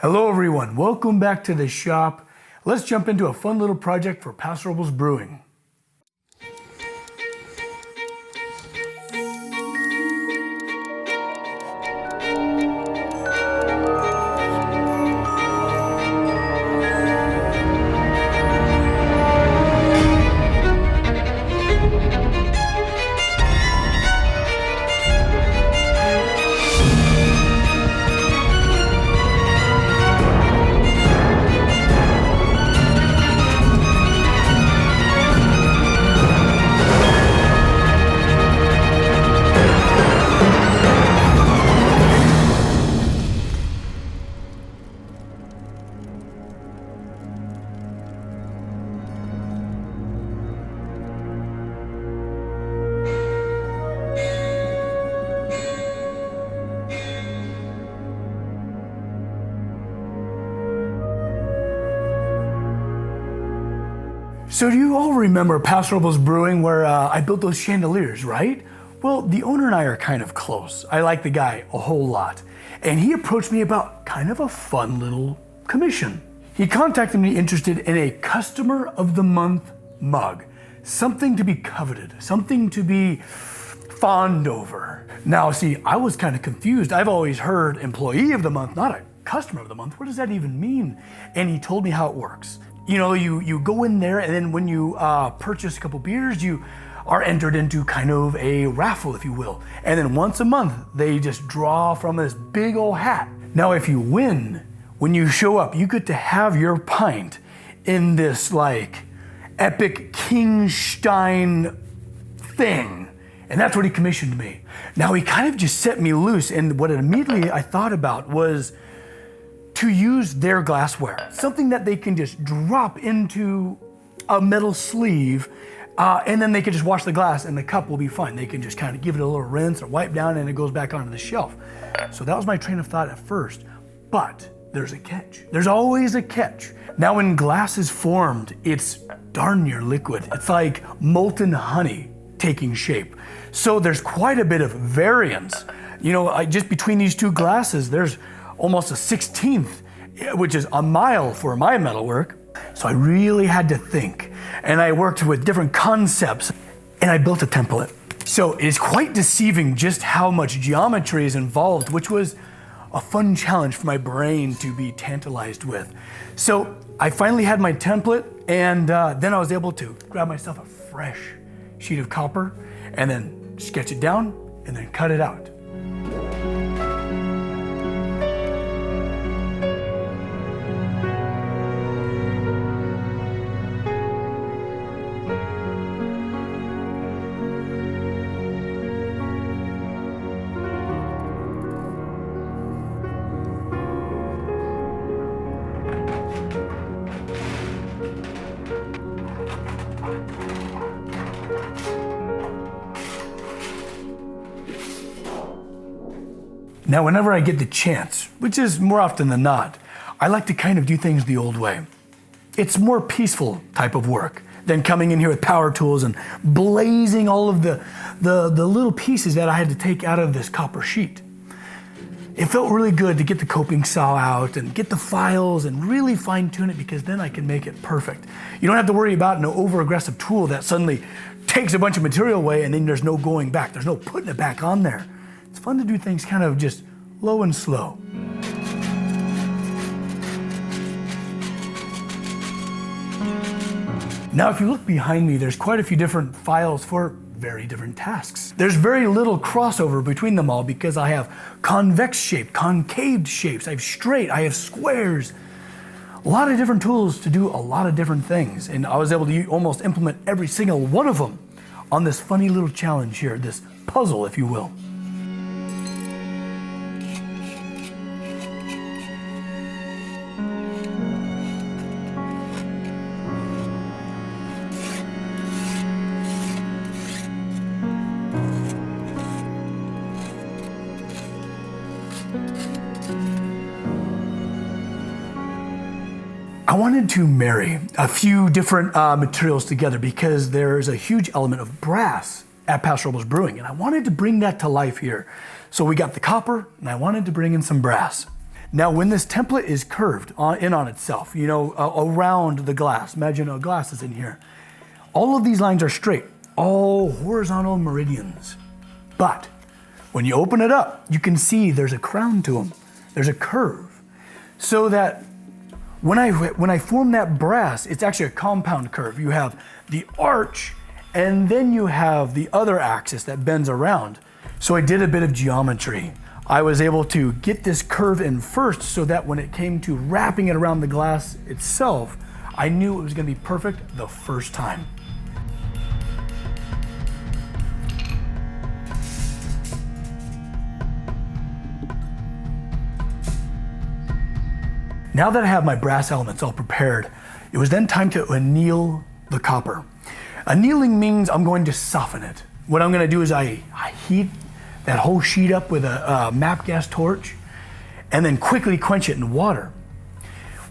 Hello everyone, welcome back to the shop. Let's jump into a fun little project for Paso Robles Brewing. So do you all remember Paso Robles Brewing where I built those chandeliers, right? Well, the owner and I are kind of close. I like the guy a whole lot. And he approached me about kind of a fun little commission. He contacted me interested in a customer of the month mug. Something to be coveted, something to be fawned over. Now, see, I was kind of confused. I've always heard employee of the month, not a customer of the month. What does that even mean? And he told me how it works. You know, you go in there, and then when you purchase a couple beers, you are entered into kind of a raffle, if you will. And then once a month, they just draw from this big old hat. Now, if you win, when you show up, you get to have your pint in this like epic Kingstein thing. And that's what he commissioned me. Now, he kind of just set me loose, and what immediately I thought about was to use their glassware, something that they can just drop into a metal sleeve, and then they can just wash the glass and the cup will be fine. They can just kind of give it a little rinse or wipe down and it goes back onto the shelf. So that was my train of thought at first, but there's a catch. There's always a catch. Now when glass is formed, it's darn near liquid. It's like molten honey taking shape. So there's quite a bit of variance. You know, just between these two glasses, there's almost a 16th, which is a mile for my metalwork. So I really had to think, and I worked with different concepts, and I built a template. So it's quite deceiving just how much geometry is involved, which was a fun challenge for my brain to be tantalized with. So I finally had my template, and then I was able to grab myself a fresh sheet of copper, and then sketch it down, and then cut it out. Now, whenever I get the chance, which is more often than not, I like to kind of do things the old way. It's more peaceful type of work than coming in here with power tools and blazing all of the little pieces that I had to take out of this copper sheet. It felt really good to get the coping saw out and get the files and really fine tune it, because then I can make it perfect. You don't have to worry about an over-aggressive tool that suddenly takes a bunch of material away and then there's no going back. There's no putting it back on there. It's fun to do things kind of just low and slow. Now, if you look behind me, there's quite a few different files for very different tasks. There's very little crossover between them all because I have convex shape, concave shapes, I have straight, I have squares. A lot of different tools to do a lot of different things. And I was able to almost implement every single one of them on this funny little challenge here, this puzzle, if you will. I wanted to marry a few different materials together because there's a huge element of brass at Paso Robles Brewing, and I wanted to bring that to life here. So we got the copper, and I wanted to bring in some brass. Now, when this template is curved on itself, around the glass, imagine a glass is in here. All of these lines are straight, all horizontal meridians. But when you open it up, you can see there's a crown to them. There's a curve. So that when I form that brass, it's actually a compound curve. You have the arch, and then you have the other axis that bends around. So I did a bit of geometry. I was able to get this curve in first so that when it came to wrapping it around the glass itself, I knew it was going to be perfect the first time. Now that I have my brass elements all prepared, it was then time to anneal the copper. Annealing means I'm going to soften it. What I'm going to do is I heat that whole sheet up with a MAP gas torch and then quickly quench it in water.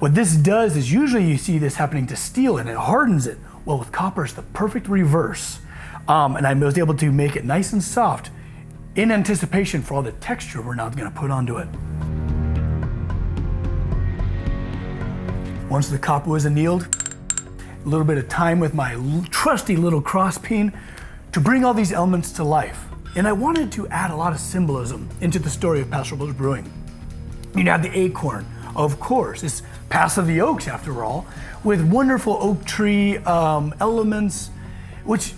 What this does is usually you see this happening to steel and it hardens it. Well, with copper, it's the perfect reverse. And I was able to make it nice and soft in anticipation for all the texture we're now going to put onto it. Once the copper was annealed, a little bit of time with my trusty little cross peen to bring all these elements to life. And I wanted to add a lot of symbolism into the story of Paso Robles Brewing. You'd have the acorn, of course. It's Pass of the Oaks, after all, with wonderful oak tree elements, which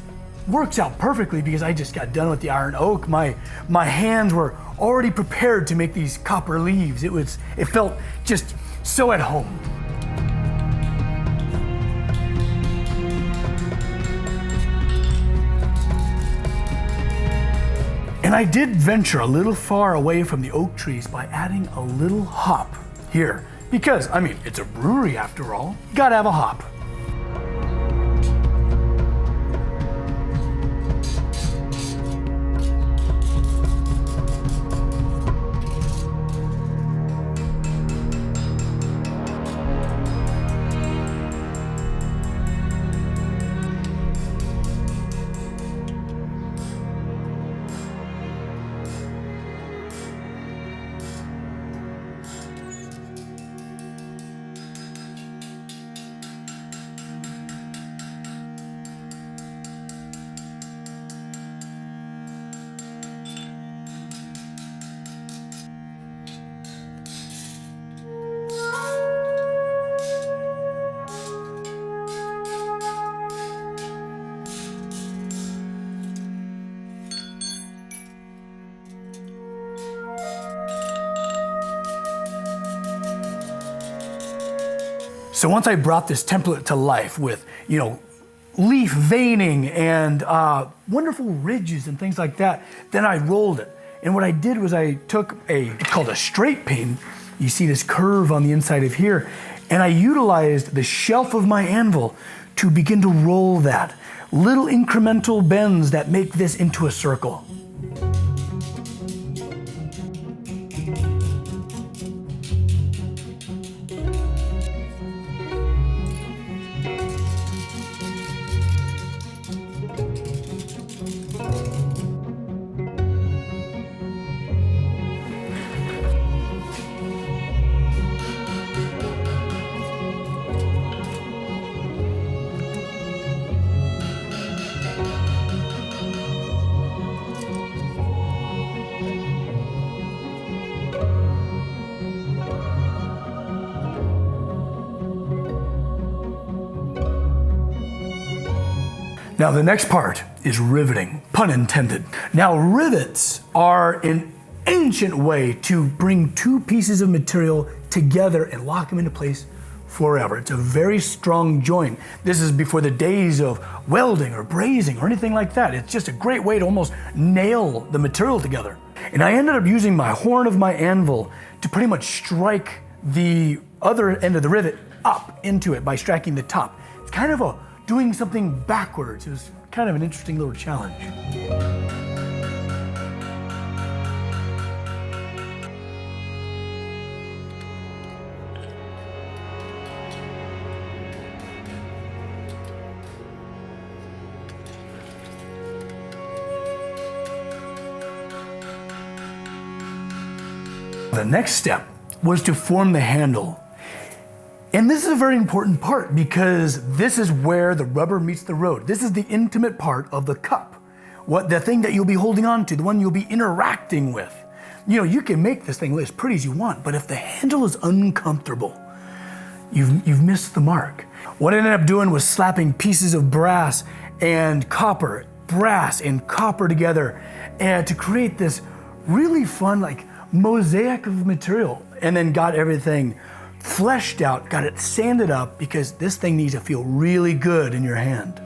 works out perfectly because I just got done with the iron oak. My hands were already prepared to make these copper leaves. It felt just so at home. And I did venture a little far away from the oak trees by adding a little hop here. Because, it's a brewery after all. You gotta have a hop. So once I brought this template to life with, leaf veining and wonderful ridges and things like that, then I rolled it. And what I did was I took it's called a straight pin. You see this curve on the inside of here. And I utilized the shelf of my anvil to begin to roll that. Little incremental bends that make this into a circle. Now the next part is riveting, pun intended. Now rivets are an ancient way to bring two pieces of material together and lock them into place forever. It's a very strong joint. This is before the days of welding or brazing or anything like that. It's just a great way to almost nail the material together. And I ended up using my horn of my anvil to pretty much strike the other end of the rivet up into it by striking the top. It's kind of doing something backwards. It was kind of an interesting little challenge. The next step was to form the handle. And this is a very important part because this is where the rubber meets the road. This is the intimate part of the cup. The thing that you'll be holding on to, the one you'll be interacting with. You know, you can make this thing as pretty as you want, but if the handle is uncomfortable, you've missed the mark. What I ended up doing was slapping pieces of brass and copper, brass and copper together, and to create this really fun like mosaic of material, and then got everything fleshed out, got it sanded up, because this thing needs to feel really good in your hand.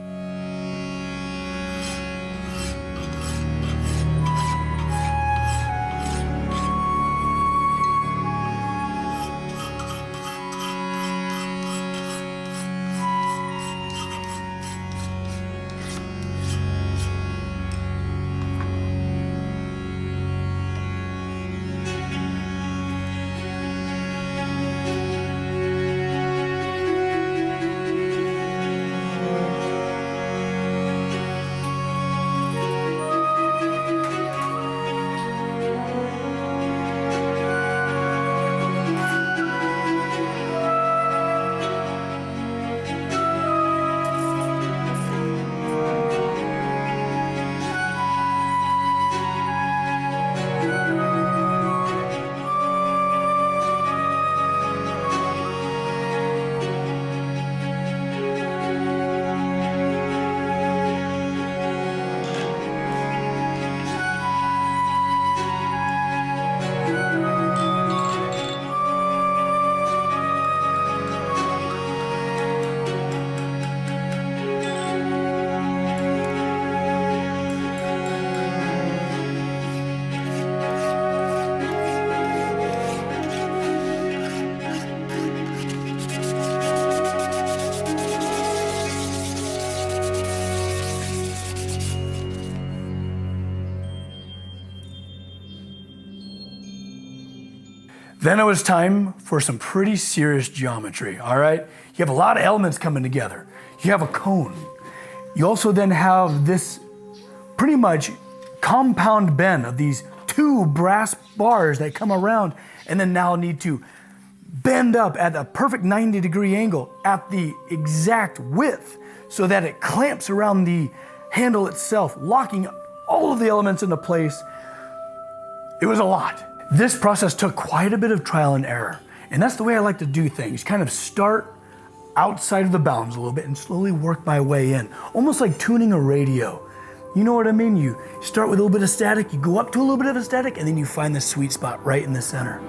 Then it was time for some pretty serious geometry, all right? You have a lot of elements coming together. You have a cone. You also then have this pretty much compound bend of these two brass bars that come around and then now need to bend up at a perfect 90-degree angle at the exact width so that it clamps around the handle itself, locking all of the elements into place. It was a lot. This process took quite a bit of trial and error, and that's the way I like to do things. Kind of start outside of the bounds a little bit and slowly work my way in, almost like tuning a radio. You know what I mean? You start with a little bit of static, you go up to a little bit of a static, and then you find the sweet spot right in the center.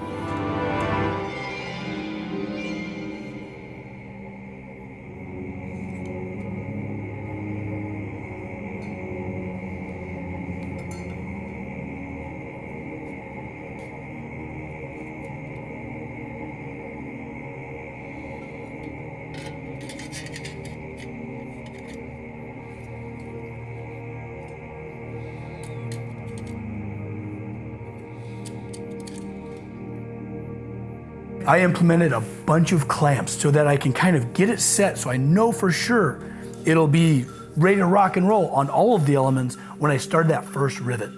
I implemented a bunch of clamps so that I can kind of get it set so I know for sure it'll be ready to rock and roll on all of the elements when I start that first rivet.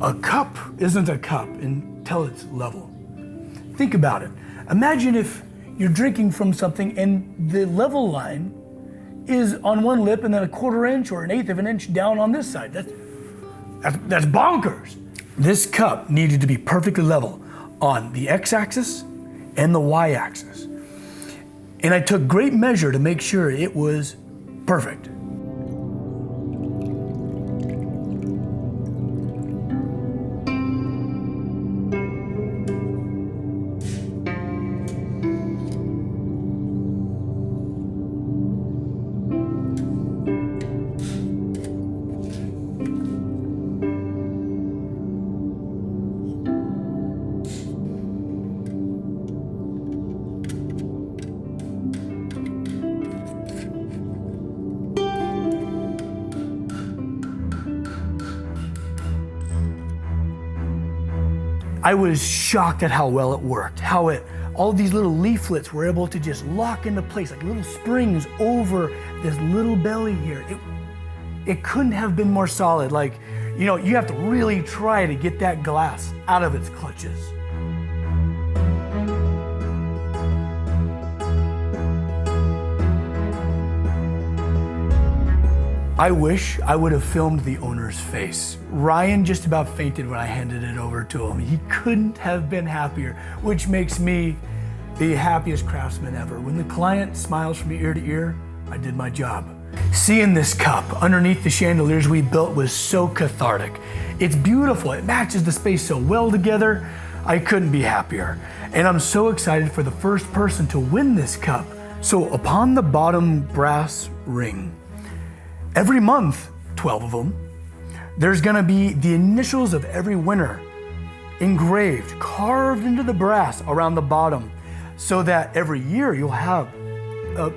A cup isn't a cup until it's level. Think about it. Imagine if you're drinking from something and the level line is on one lip and then a 1/4 inch or 1/8 of an inch down on this side. That's bonkers. This cup needed to be perfectly level on the x-axis and the y-axis. And I took great measure to make sure it was perfect. I was shocked at how well it worked, all these little leaflets were able to just lock into place like little springs over this little belly here. It couldn't have been more solid. Like, you know, you have to really try to get that glass out of its clutches. I wish I would have filmed the owner's face. Ryan just about fainted when I handed it over to him. He couldn't have been happier, which makes me the happiest craftsman ever. When the client smiles from ear to ear, I did my job. Seeing this cup underneath the chandeliers we built was so cathartic. It's beautiful, it matches the space so well together. I couldn't be happier. And I'm so excited for the first person to win this cup. So upon the bottom brass ring, every month, 12 of them, there's gonna be the initials of every winner engraved, carved into the brass around the bottom, so that every year you'll have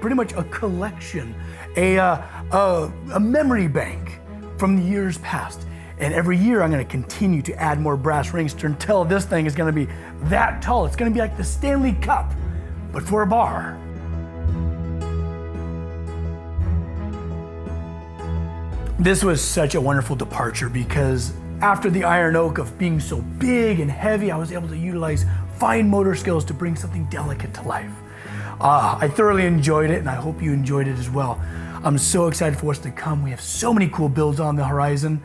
pretty much a collection, a memory bank from the years past. And every year I'm gonna continue to add more brass rings until this thing is gonna be that tall. It's gonna be like the Stanley Cup, but for a bar. This was such a wonderful departure because after the iron oak of being so big and heavy, I was able to utilize fine motor skills to bring something delicate to life. I thoroughly enjoyed it and I hope you enjoyed it as well. I'm so excited for what's to come. We have so many cool builds on the horizon.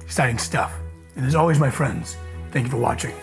Exciting stuff. And as always, my friends, thank you for watching.